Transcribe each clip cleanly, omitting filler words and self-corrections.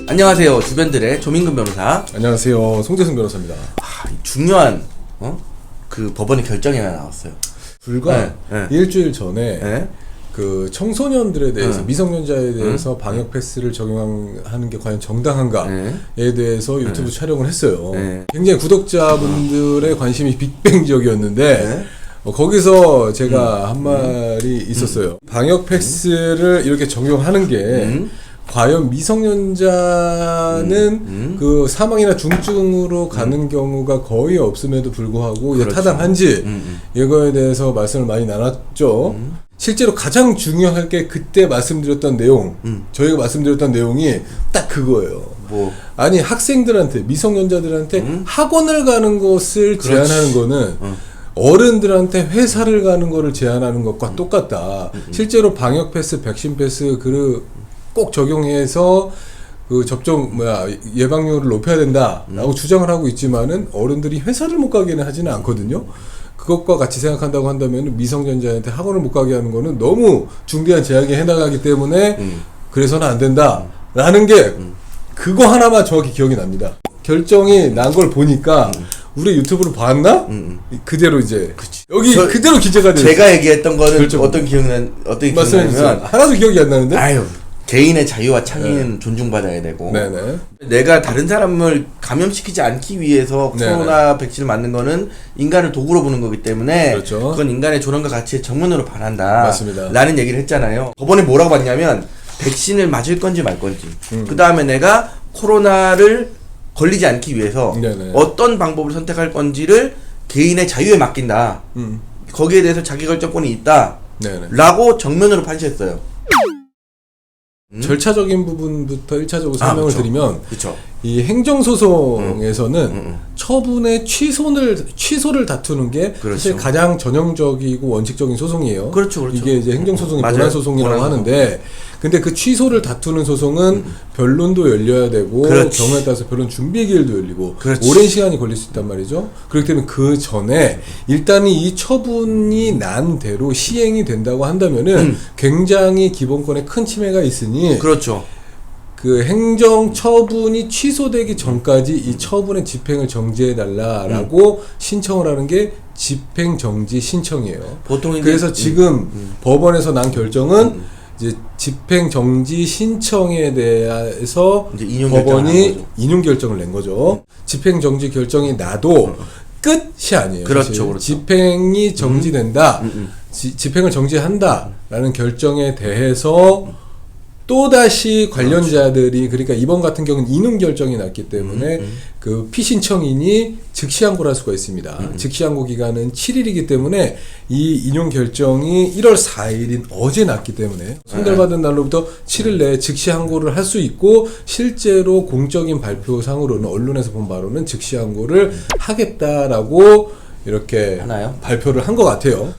안녕하세요. 주변들의 조민근 변호사. 안녕하세요. 송재승 변호사입니다. 중요한 그 법원의 결정이 하나 나왔어요. 불과 일주일 전에 그 청소년들에 대해서 미성년자에 대해서 방역 패스를 적용하는 게 과연 정당한가에 대해서 유튜브 촬영을 했어요. 굉장히 구독자분들의 관심이 빅뱅적이었는데 거기서 제가 한 말이 있었어요. 방역 패스를 이렇게 적용하는 게 과연 미성년자는 그 사망이나 중증으로 가는 경우가 거의 없음에도 불구하고 그렇죠. 타당한지 이거에 대해서 말씀을 많이 나눴죠. 실제로 가장 중요한 게 그때 말씀드렸던 내용, 저희가 말씀드렸던 내용이 딱 그거예요. 아니 학생들한테 미성년자들한테 학원을 가는 것을 제한하는 거는 어른들한테 회사를 가는 거를 제한하는 것과 똑같다. 실제로 방역 패스, 백신 패스 꼭 적용해서 그 접종 예방률을 높여야 된다라고 주장을 하고 있지만은 어른들이 회사를 못 가게는 하지는 않거든요. 그것과 같이 생각한다고 한다면 미성년자한테 학원을 못 가게 하는 거는 너무 중대한 제약에 해나가기 때문에 그래서는 안 된다라는 게 그거 하나만 정확히 기억이 납니다. 결정이 난 걸 보니까 우리 유튜브를 봤나? 그대로 이제 여기 그대로 기재가 돼요. 제가 얘기했던 거는 어떤 기억나면 하나도 기억이 안 나는데. 아유. 개인의 자유와 창의는 존중받아야 되고 내가 다른 사람을 감염시키지 않기 위해서 코로나 백신을 맞는 거는 인간을 도구로 보는 거기 때문에 그렇죠. 그건 인간의 존엄과 가치의 정면으로 반한다 맞습니다. 라는 얘기를 했잖아요. 법원에 뭐라고 봤냐면 백신을 맞을 건지 말 건지 그 다음에 내가 코로나를 걸리지 않기 위해서 어떤 방법을 선택할 건지를 개인의 자유에 맡긴다. 거기에 대해서 자기결정권이 있다 라고 정면으로 판시했어요. 절차적인 부분부터 1차적으로 설명을 드리면 그쵸. 이 행정소송에서는 처분의 취소를 다투는 게 사실 가장 전형적이고 원칙적인 소송이에요. 그렇죠. 이게 이제 행정소송이 본안소송이라고 하는데 근데 그 취소를 다투는 소송은 변론도 열려야 되고 경우에 따라서 변론 준비기일도 열리고 오랜 시간이 걸릴 수 있단 말이죠. 그렇기 때문에 그 전에 일단 이 처분이 난 대로 시행이 된다고 한다면은 굉장히 기본권에 큰 침해가 있으니 그 행정 처분이 취소되기 전까지 이 처분의 집행을 정지해달라라고 신청을 하는 게 집행정지 신청이에요. 그래서 지금 법원에서 난 결정은 이제 집행정지 신청에 대해서 법원이 인용 결정을 낸 거죠. 집행정지 결정이 나도 끝이 아니에요. 그렇죠. 집행이 정지된다, 집행을 정지한다라는 결정에 대해서 또다시 관련자들이 그러니까 이번 같은 경우는 인용 결정이 났기 때문에 그 피신청인이 즉시 항고를 할 수가 있습니다. 즉시 항고 기간은 7일이기 때문에 이 인용 결정이 1월 4일인 어제 났기 때문에 송달받은 날로부터 7일 내에 즉시 항고를 할 수 있고 실제로 공적인 발표상으로는 언론에서 본 바로는 즉시 항고를 하겠다라고 이렇게 발표를 한 것 같아요.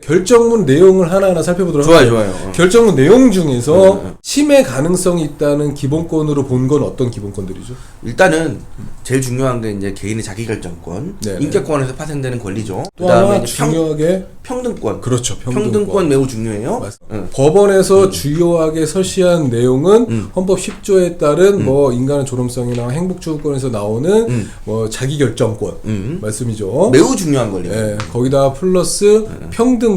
결정문 내용을 하나하나 살펴보도록 좋아요. 결정문 내용 중에서 침해 가능성이 있다는 기본권으로 본 건 어떤 기본권들이죠? 일단은 제일 중요한 게 이제 개인의 자기결정권, 인격권에서 파생되는 권리죠. 또 하나 중요하게 평등권. 그렇죠. 평등권 매우 중요해요. 법원에서 주요하게 설시한 내용은 헌법 10조에 따른 인간의 존엄성이나 행복추구권에서 나오는 자기결정권 말씀이죠. 매우 중요한 권리예요. 거기다 플러스 평등권.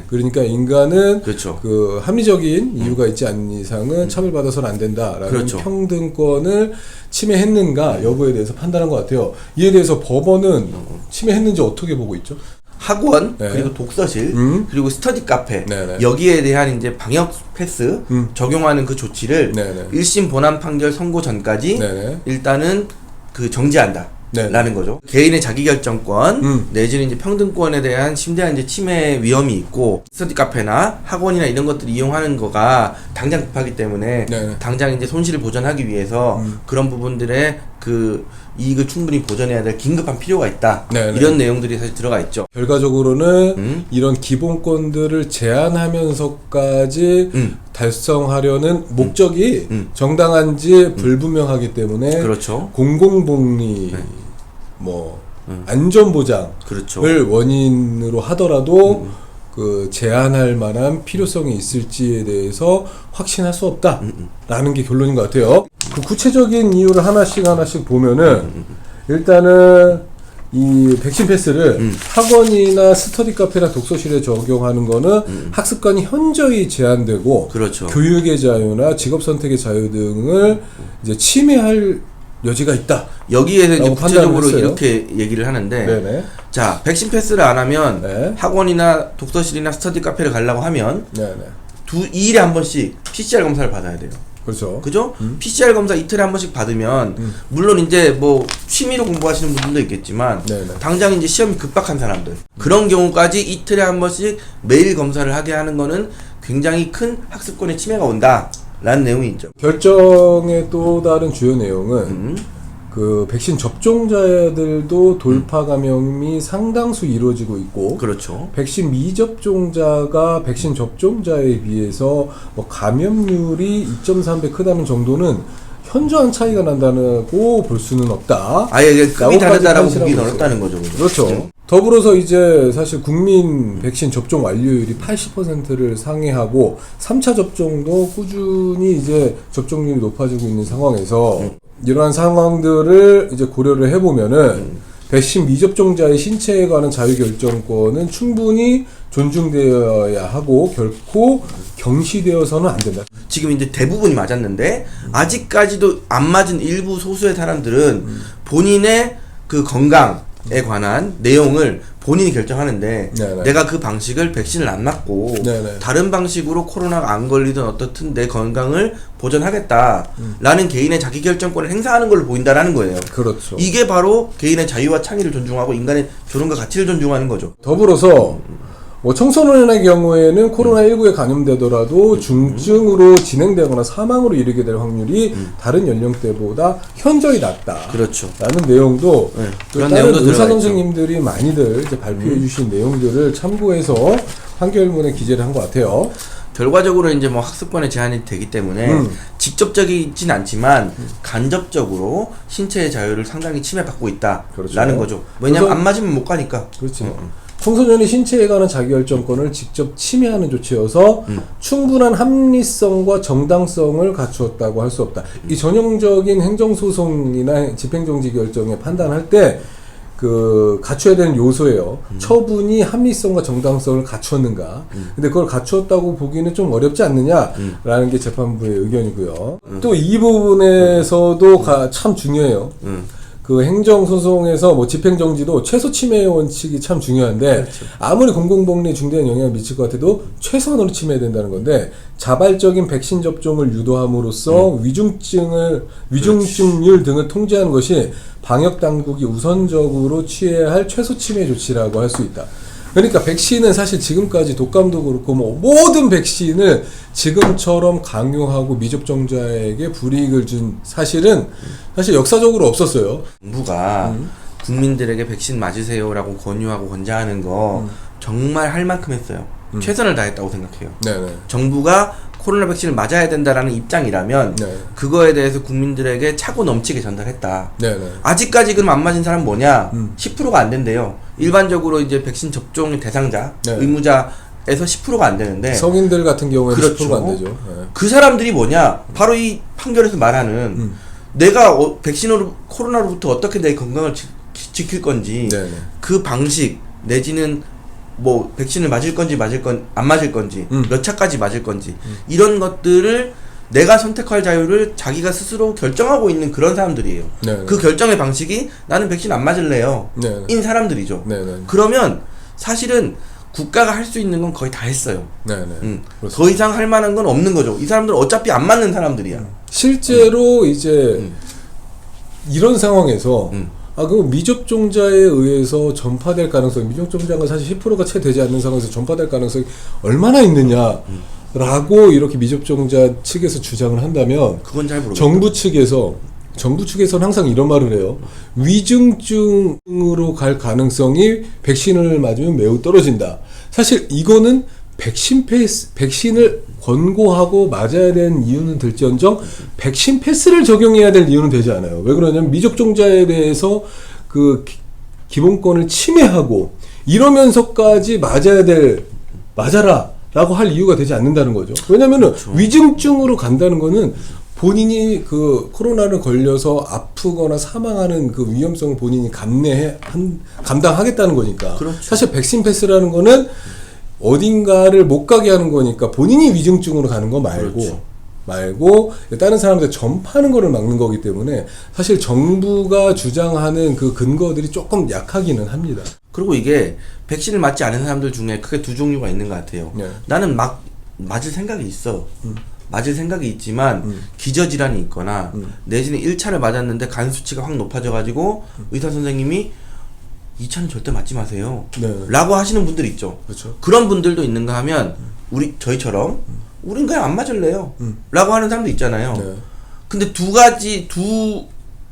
그러니까 인간은 그 합리적인 이유가 있지 않는 이상은 차별받아서는 안 된다라는 평등권을 침해했는가 여부에 대해서 판단한 것 같아요. 이에 대해서 법원은 침해했는지 어떻게 보고 있죠? 학원 그리고 독서실 그리고 스터디 카페 여기에 대한 이제 방역 패스 적용하는 그 조치를 1심 본안 판결 선고 전까지 일단은 그 정지한다. 라는 거죠. 개인의 자기결정권 내지는 이제 평등권에 대한 심대한 이제 침해 위험이 있고 스터디 카페나 학원이나 이런 것들 이용하는 거가 당장 급하기 때문에 당장 이제 손실을 보전하기 위해서 그런 부분들의 그 이익을 충분히 보전해야 될 긴급한 필요가 있다. 이런 내용들이 사실 들어가 있죠. 결과적으로는 이런 기본권들을 제한하면서까지 달성하려는 목적이 정당한지 불분명하기 때문에 공공복리 안전보장을 원인으로 하더라도 그 제한할 만한 필요성이 있을지에 대해서 확신할 수 없다라는 게 결론인 것 같아요. 그 구체적인 이유를 하나씩 보면은 일단은 이 백신 패스를 학원이나 스터디 카페나 독서실에 적용하는 거는 학습관이 현저히 제한되고 그렇죠. 교육의 자유나 직업 선택의 자유 등을 이제 침해할 여지가 있다. 여기에서 이제 구체적으로 이렇게 얘기를 하는데, 네네. 자, 백신 패스를 안 하면 네. 학원이나 독서실이나 스터디 카페를 가려고 하면 네네. 2일에 한 번씩 PCR 검사를 받아야 돼요. 그렇죠. 그죠? PCR 검사 이틀에 한 번씩 받으면 물론 이제 뭐 취미로 공부하시는 분들도 있겠지만 네네. 당장 이제 시험이 급박한 사람들 그런 경우까지 이틀에 한 번씩 매일 검사를 하게 하는 거는 굉장히 큰 학습권의 침해가 온다. 라는 내용이 있죠. 결정의 또 다른 주요 내용은 그 백신 접종자들도 돌파 감염이 상당수 이루어지고 있고, 그렇죠. 백신 미접종자가 백신 접종자에 비해서 뭐 감염률이 2.3배 크다는 정도는 현저한 차이가 난다고 볼 수는 없다. 아예 급이 다르다라고 보기 어렵다는 거죠. 그렇죠. 더불어서 이제 사실 국민 백신 접종 완료율이 80%를 상회하고 3차 접종도 꾸준히 이제 접종률이 높아지고 있는 상황에서 이러한 상황들을 이제 고려를 해보면은 백신 미접종자의 신체에 관한 자유결정권은 충분히 존중되어야 하고 결코 경시되어서는 안 된다. 지금 이제 대부분이 맞았는데 아직까지도 안 맞은 일부 소수의 사람들은 본인의 그 건강에 관한 내용을 본인이 결정하는데 네네. 내가 그 방식을 백신을 안 맞고 네네. 다른 방식으로 코로나가 안 걸리든 어떻든 내 건강을 보존하겠다라는 개인의 자기결정권을 행사하는 걸로 보인다라는 거예요. 그렇죠. 이게 바로 개인의 자유와 창의를 존중하고 인간의 조롱과 가치를 존중하는 거죠. 더불어서 뭐 청소년의 경우에는 코로나19에 감염되더라도 중증으로 진행되거나 사망으로 이르게 될 확률이 다른 연령대보다 현저히 낮다. 그렇죠. 라는 내용도 네, 그런 내용도 의사 선생님들이 많이들 이제 발표해 주신 내용들을 참고해서 한겨울문에 기재를 한 것 같아요. 결과적으로 이제 뭐 학습권에 제한이 되기 때문에 직접적이진 않지만 간접적으로 신체의 자유를 상당히 침해받고 있다라는 그렇죠. 거죠. 왜냐면 안 맞으면 못 가니까. 그렇지. 청소년의 신체에 관한 자기결정권을 직접 침해하는 조치여서 충분한 합리성과 정당성을 갖추었다고 할 수 없다. 이 전형적인 행정소송이나 집행정지 결정에 판단할 때 그 갖춰야 되는 요소예요. 처분이 합리성과 정당성을 갖추었는가. 근데 그걸 갖추었다고 보기는 좀 어렵지 않느냐라는 게 재판부의 의견이고요. 또 이 부분에서도 참 중요해요. 그 행정소송에서 뭐 집행정지도 최소 침해 원칙이 참 중요한데 그렇죠. 아무리 공공복리에 중대한 영향을 미칠 것 같아도 최소한으로 침해해야 된다는 건데 자발적인 백신 접종을 유도함으로써 위중증률 등을 통제하는 것이 방역당국이 우선적으로 취해야 할 최소 침해 조치라고 할 수 있다. 그러니까 백신은 사실 지금까지 독감도 그렇고 뭐 모든 백신을 지금처럼 강요하고 미접종자에게 불이익을 준 사실은 사실 역사적으로 없었어요. 정부가 국민들에게 백신 맞으세요라고 권유하고 권장하는 거 정말 할 만큼 했어요. 최선을 다했다고 생각해요. 네네. 정부가 코로나 백신을 맞아야 된다라는 입장이라면 네. 그거에 대해서 국민들에게 차고 넘치게 전달했다. 네네. 아직까지 그럼 안 맞은 사람 뭐냐? 10%가 안 된대요. 일반적으로 이제 백신 접종 대상자, 네. 의무자에서 10%가 안 되는데 성인들 같은 경우에는 그렇죠. 10%가 안 되죠. 네. 그 사람들이 뭐냐? 바로 이 판결에서 말하는 내가 백신으로 코로나로부터 어떻게 내 건강을 지킬 건지 네네. 그 방식 내지는 뭐 백신을 맞을 건지 안 맞을 건지 몇 차까지 맞을 건지 이런 것들을 내가 선택할 자유를 자기가 스스로 결정하고 있는 그런 사람들이에요. 네네. 그 결정의 방식이 나는 백신 안 맞을래요. 네네. 인 사람들이죠. 네네. 그러면 사실은 국가가 할 수 있는 건 거의 다 했어요. 더 이상 할 만한 건 없는 거죠. 이 사람들은 어차피 안 맞는 사람들이야. 실제로 이제 이런 상황에서 그 미접종자에 의해서 전파될 가능성이 미접종자가 사실 10%가 채 되지 않는 상황에서 전파될 가능성이 얼마나 있느냐라고 이렇게 미접종자 측에서 주장을 한다면 그건 잘 모르겠다. 정부 측에서는 항상 이런 말을 해요. 위중증으로 갈 가능성이 백신을 맞으면 매우 떨어진다. 사실 이거는 백신을 권고하고 맞아야 되는 이유는 될지언정 백신 패스를 적용해야 될 이유는 되지 않아요. 왜 그러냐면 미접종자에 대해서 그 기본권을 침해하고 이러면서까지 맞아야 될 맞아라 라고 할 이유가 되지 않는다는 거죠. 왜냐면은 그렇죠. 위중증으로 간다는 거는 본인이 그 코로나를 걸려서 아프거나 사망하는 그 위험성을 본인이 감당하겠다는 거니까. 그렇죠. 사실 백신 패스라는 거는 어딘가를 못 가게 하는 거니까 본인이 위중증으로 가는 거 말고 다른 사람한테 전파하는 거를 막는 거기 때문에 사실 정부가 주장하는 그 근거들이 조금 약하기는 합니다. 그리고 이게 백신을 맞지 않은 사람들 중에 크게 두 종류가 있는 것 같아요. 네. 나는 맞을 생각이 있어. 맞을 생각이 있지만 기저질환이 있거나 내지는 1차를 맞았는데 간 수치가 확 높아져가지고 의사 선생님이 2차는 절대 맞지 마세요. 네. 라고 하시는 분들 있죠. 그렇죠. 그런 분들도 있는가 하면 저희처럼 우린 그냥 안 맞을래요. 라고 하는 사람도 있잖아요. 네. 근데 두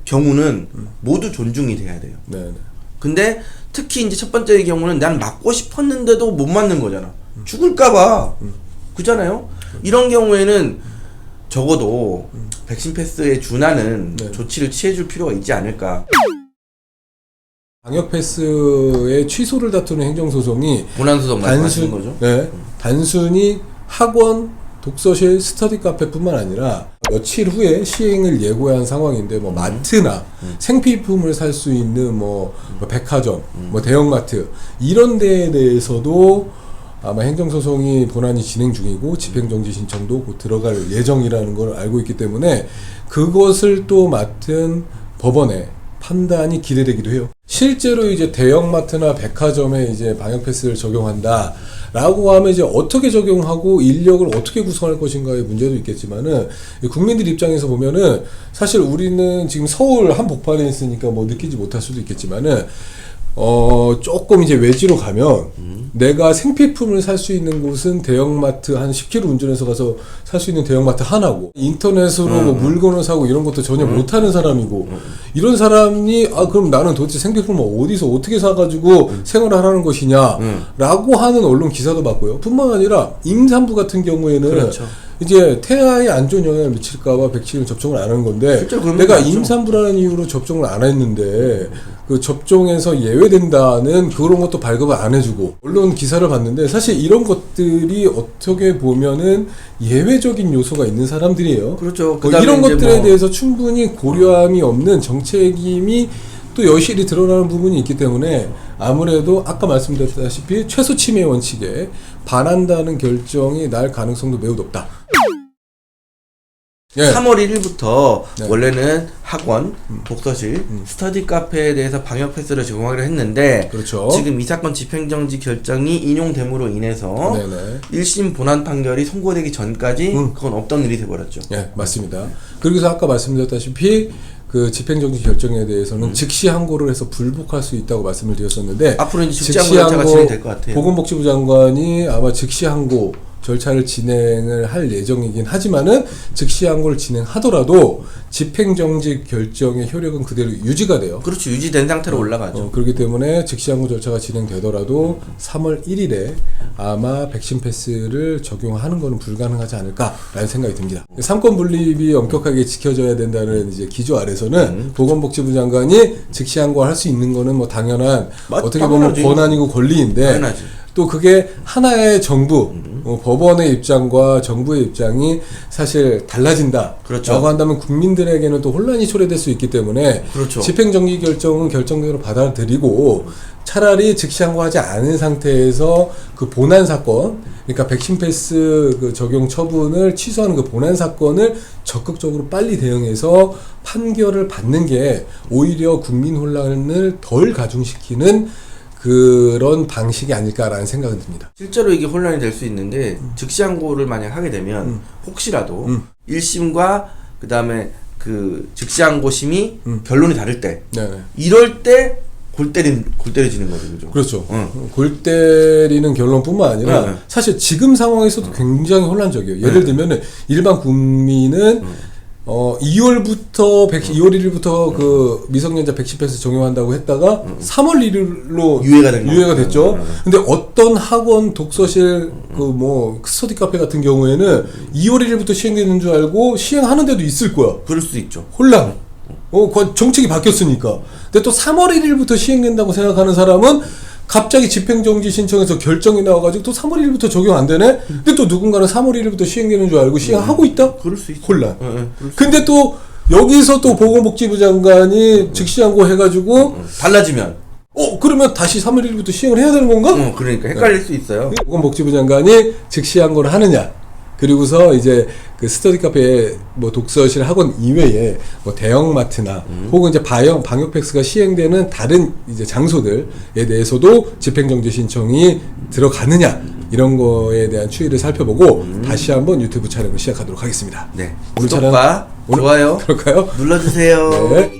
경우는 모두 존중이 돼야 돼요. 네. 근데 특히 이제 첫 번째의 경우는 난 맞고 싶었는데도 못 맞는 거잖아. 죽을까봐. 그잖아요? 이런 경우에는 적어도 백신 패스에 준하는 네. 조치를 취해줄 필요가 있지 않을까. 방역 패스의 취소를 다투는 행정소송이 본안소송 말씀하시는 거죠? 네, 단순히 학원, 독서실, 스터디 카페뿐만 아니라 며칠 후에 시행을 예고한 상황인데 뭐 마트나 생필품을 살 수 있는 뭐 백화점, 뭐 대형마트 이런 데에 대해서도 아마 행정소송이 본안이 진행 중이고 집행정지 신청도 곧 들어갈 예정이라는 걸 알고 있기 때문에 그것을 또 맡은 법원의 판단이 기대되기도 해요. 실제로 이제 대형마트나 백화점에 이제 방역 패스를 적용한다 라고 하면 이제 어떻게 적용하고 인력을 어떻게 구성할 것인가의 문제도 있겠지만은 국민들 입장에서 보면은 사실 우리는 지금 서울 한복판에 있으니까 뭐 느끼지 못할 수도 있겠지만은 조금 이제 외지로 가면 내가 생필품을 살 수 있는 곳은 대형마트 한 10km 운전해서 가서 살 수 있는 대형마트 하나고 인터넷으로 뭐 물건을 사고 이런 것도 전혀 못하는 사람이고 이런 사람이 그럼 나는 도대체 생필품을 어디서 어떻게 사가지고 생활을 하라는 것이냐 라고 하는 언론 기사도 봤고요. 뿐만 아니라 임산부 같은 경우에는 그렇죠. 이제 태아에 안 좋은 영향을 미칠까봐 백신을 접종을 안 하는 건데 내가 임산부라는 이유로 접종을 안 했는데 그 접종에서 예외된다는 그런 것도 발급을 안 해주고 언론 기사를 봤는데 사실 이런 것들이 어떻게 보면은 예외적인 요소가 있는 사람들이에요. 그렇죠. 이런 것들에 대해서 충분히 고려함이 없는 정책임이 또 여실히 드러나는 부분이 있기 때문에 아무래도 아까 말씀드렸다시피 최소 침해 원칙에 반한다는 결정이 날 가능성도 매우 높다. 3월 1일부터 원래는 학원, 독서실, 스터디 카페에 대해서 방역 패스를 제공하기로 했는데 그렇죠. 지금 이 사건 집행정지 결정이 인용됨으로 인해서 1심 본안 판결이 선고되기 전까지 그건 없던 일이 돼버렸죠. 네, 맞습니다. 그래서 아까 말씀드렸다시피 그 집행정지 결정에 대해서는 즉시 항고를 해서 불복할 수 있다고 말씀을 드렸었는데 앞으로 이제 즉시 항고 절차가 진행될 것 같아요. 보건복지부 장관이 아마 즉시 항고 절차를 진행을 할 예정이긴 하지만은 즉시 항고를 진행하더라도 집행정지 결정의 효력은 그대로 유지가 돼요. 그렇죠. 유지된 상태로 올라가죠. 그렇기 때문에 즉시 항고 절차가 진행되더라도 3월 1일에 아마 백신 패스를 적용하는 것은 불가능하지 않을까라는 생각이 듭니다. 삼권 분립이 엄격하게 지켜져야 된다는 이제 기조 아래서는 보건복지부 장관이 즉시 항고할 수 있는 거는 뭐 당연한 어떻게 보면 권한이고 권리인데 당연하지. 또 그게 하나의 정부, 법원의 입장과 정부의 입장이 사실 달라진다. 그렇죠. 라고 한다면 국민들에게는 또 혼란이 초래될 수 있기 때문에 그렇죠. 집행정지 결정은 결정대로 받아들이고 차라리 즉시 항고하지 않은 상태에서 그 본안 사건, 그러니까 백신 패스 그 적용 처분을 취소하는 그 본안 사건을 적극적으로 빨리 대응해서 판결을 받는 게 오히려 국민 혼란을 덜 가중시키는 그런 방식이 아닐까라는 생각은 듭니다. 실제로 이게 혼란이 될 수 있는데 즉시 항고를 만약 하게 되면 혹시라도 1심과 그 다음에 그 즉시 항고심이 결론이 다를 때 이럴 때 골 때려지는 거죠, 그죠? 그렇죠. 골 때리는 결론뿐만 아니라 사실 지금 상황에서도 굉장히 혼란적이에요. 예를 들면은 일반 국민은 2월 1일부터 그 미성년자 백신 패스 적용한다고 했다가 3월 1일로 유예가 됐죠. 근데 어떤 학원, 독서실, 그 뭐 스터디 카페 같은 경우에는 2월 1일부터 시행되는 줄 알고 시행하는 데도 있을 거야. 그럴 수도 있죠. 혼란. 정책이 바뀌었으니까. 근데 또 3월 1일부터 시행된다고 생각하는 사람은 갑자기 집행정지 신청해서 결정이 나와가지고 또 3월 1일부터 적용 안 되네? 근데 또 누군가는 3월 1일부터 시행되는 줄 알고 시행하고 있다? 그럴 수 있어. 혼란. 근데 또 여기서 또 보건복지부 장관이 즉시항고 해가지고 달라지면 그러면 다시 3월 1일부터 시행을 해야 되는 건가? 그러니까 헷갈릴 수 있어요. 보건복지부 장관이 즉시항고를 하느냐? 그리고서 이제 그 스터디 카페 뭐 독서실 학원 이외에 뭐 대형마트나 혹은 이제 방역 패스가 시행되는 다른 이제 장소들에 대해서도 집행정지 신청이 들어가느냐 이런 거에 대한 추이를 살펴보고 다시 한번 유튜브 촬영을 시작하도록 하겠습니다. 네. 오늘 구독과 좋아요 그럴까요? 눌러주세요. 네.